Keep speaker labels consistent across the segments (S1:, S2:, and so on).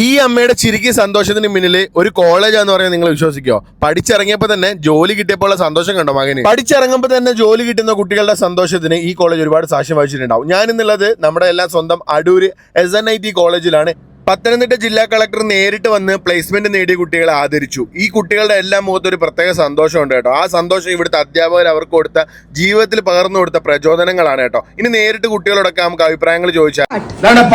S1: ഈ അമ്മയുടെ ചിരിക്ക് സന്തോഷത്തിന് പിന്നിൽ ഒരു കോളേജാന്ന് പറയാൻ നിങ്ങൾ വിശ്വസിക്കോ? പഠിച്ചിറങ്ങിയപ്പോൾ തന്നെ ജോലി കിട്ടിയപ്പോൾ സന്തോഷം കണ്ടോ മകന്? പഠിച്ചിറങ്ങുമ്പോൾ തന്നെ ജോലി കിട്ടുന്ന കുട്ടികളുടെ സന്തോഷത്തിന് ഈ കോളേജ് ഒരുപാട് സാക്ഷ്യം വഹിച്ചിട്ടുണ്ടാവും. ഞാൻ ഇന്നുള്ളത് നമ്മുടെ എല്ലാം സ്വന്തം അടൂര് SNIT കോളേജിലാണ്. പത്തനംതിട്ട ജില്ലാ കളക്ടർ നേരിട്ട് വന്ന് പ്ലേസ്മെന്റ് നേടിയ കുട്ടികളെ ആദരിച്ചു. ഈ കുട്ടികളുടെ എല്ലാം മുഖത്ത് ഒരു പ്രത്യേക സന്തോഷമുണ്ട് കേട്ടോ. ആ സന്തോഷം ഇവിടുത്തെ അധ്യാപകർ അവർക്ക് കൊടുത്ത ജീവിതത്തിൽ പകർന്നു കൊടുത്ത പ്രചോദനങ്ങളാണ് കേട്ടോ. ഇനി നേരിട്ട് കുട്ടികളോടൊക്കെ നമുക്ക് അഭിപ്രായങ്ങൾ ചോദിച്ചാൽ,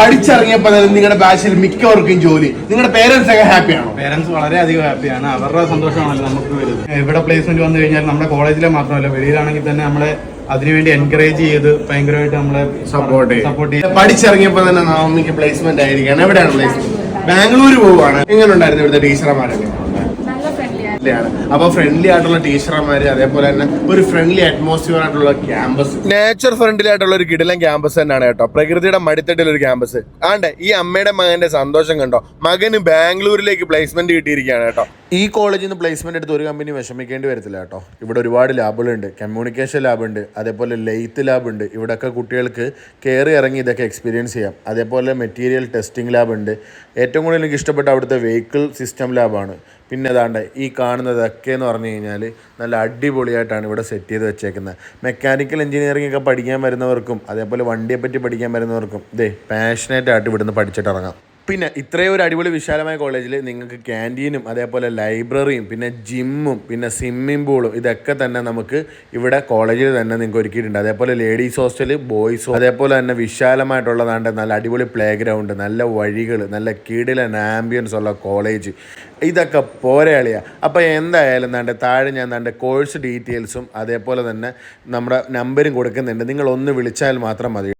S1: പഠിച്ചിറങ്ങിയപ്പോൾ നിങ്ങളുടെ ബാച്ചിൽ മിക്കവർക്കും ജോലി, നിങ്ങളുടെ പേരൻസ് ഒക്കെ ഹാപ്പിയാണോ?
S2: പേരൻസ് വളരെയധികം ഹാപ്പിയാണ്. അവരുടെ സന്തോഷമാണല്ലോ നമുക്ക് വരുന്നത്. ഇവിടെ പ്ലേസ്മെന്റ് വന്നു കഴിഞ്ഞാൽ നമ്മുടെ കോളേജിലെ മാത്രമല്ല വെളിയിലാണെങ്കിൽ തന്നെ നമ്മളെ അതിനുവേണ്ടി എൻകറേജ് ചെയ്ത് ഭയങ്കരമായിട്ട് നമ്മളെ സപ്പോർട്ട് ചെയ്യും.
S1: പഠിച്ചിറങ്ങിയപ്പോൾ തന്നെ നമുക്ക് പ്ലേസ്മെന്റ് ആയിരിക്കണം. എവിടെയാണ് പ്ലേസ്മെന്റ്? ബാംഗ്ലൂർ പോവാണ്. എങ്ങനെ ഉണ്ടായിരുന്നു ഇവിടുത്തെ ടീച്ചർമാരൊക്കെ? അപ്പൊ ഫ്രണ്ട്ലി ആയിട്ടുള്ള ടീച്ചർമാര്, അതേപോലെ തന്നെ ഒരു ഫ്രണ്ട്ലി അറ്റ്മോസ്ഫിയർ ആയിട്ടുള്ള ക്യാമ്പസ്, നേച്ചർ ഫ്രണ്ട്ലി ആയിട്ടുള്ള ഒരു കിടിലൻ ക്യാമ്പസ് തന്നെയാണ് കേട്ടോ. പ്രകൃതിയുടെ മടിത്തട്ടിൽ ഒരു ക്യാമ്പസ് ആണ്ടെ. ഈ അമ്മയുടെ മകന്റെ സന്തോഷം കണ്ടോ? മകന് ബാംഗ്ലൂരിലേക്ക് പ്ലേസ്മെന്റ് കിട്ടിയിരിക്കുകയാണ് കേട്ടോ. ഈ കോളേജിൽ നിന്ന് പ്ലേസ്മെന്റ് എടുത്ത് ഒരു കമ്പനി വിഷമിക്കേണ്ടി വരത്തില്ല കേട്ടോ. ഇവിടെ ഒരുപാട് ലാബുകളുണ്ട്. കമ്മ്യൂണിക്കേഷൻ ലാബുണ്ട്, അതേപോലെ ലെയ്ത്ത് ലാബുണ്ട്. ഇവിടെയൊക്കെ കുട്ടികൾക്ക് കയറി ഇറങ്ങി ഇതൊക്കെ എക്സ്പീരിയൻസ് ചെയ്യാം. അതേപോലെ മെറ്റീരിയൽ ടെസ്റ്റിംഗ് ലാബുണ്ട്. ഏറ്റവും കൂടുതൽ എനിക്ക് ഇഷ്ടപ്പെട്ട അവിടുത്തെ വെഹിക്കിൾ സിസ്റ്റം ലാബാണ്. പിന്നെ ഏതാണ്ട് ഈ കാണുന്നതൊക്കെ എന്ന് പറഞ്ഞു കഴിഞ്ഞാൽ നല്ല അടിപൊളിയായിട്ടാണ് ഇവിടെ സെറ്റ് ചെയ്ത് വെച്ചേക്കുന്നത്. മെക്കാനിക്കൽ എഞ്ചിനീയറിംഗ് ഒക്കെ പഠിക്കാൻ വരുന്നവർക്കും അതേപോലെ വണ്ടിയെപ്പറ്റി പഠിക്കാൻ വരുന്നവർക്കും പാഷനേറ്റായിട്ട് ഇവിടുന്ന് പഠിച്ചിട്ട് ഇറങ്ങാം. പിന്നെ ഇത്രയും ഒരു അടിപൊളി വിശാലമായ കോളേജിൽ നിങ്ങൾക്ക് ക്യാൻറ്റീനും അതേപോലെ ലൈബ്രറിയും പിന്നെ ജിമ്മും പിന്നെ സ്വിമ്മിംഗ് പൂളും ഇതൊക്കെ തന്നെ നമുക്ക് ഇവിടെ കോളേജിൽ തന്നെ നിങ്ങൾക്ക് ഒരുക്കിയിട്ടുണ്ട്. അതേപോലെ ലേഡീസ് ഹോസ്റ്റൽ, ബോയ്സ്, അതേപോലെ തന്നെ വിശാലമായിട്ടുള്ളതാണ്ട് നല്ല അടിപൊളി പ്ലേ ഗ്രൗണ്ട്, നല്ല വഴികൾ, നല്ല കിടിലൻ ആംബിയൻസ് ഉള്ള കോളേജ്. ഇതൊക്കെ പോരെ അളിയാ. അപ്പോൾ എന്തായാലും താഴെ ഞാൻ കോഴ്സ് ഡീറ്റെയിൽസും അതേപോലെ തന്നെ നമ്മുടെ നമ്പരും കൊടുക്കുന്നുണ്ട്. നിങ്ങളൊന്ന് വിളിച്ചാൽ മാത്രം മതി.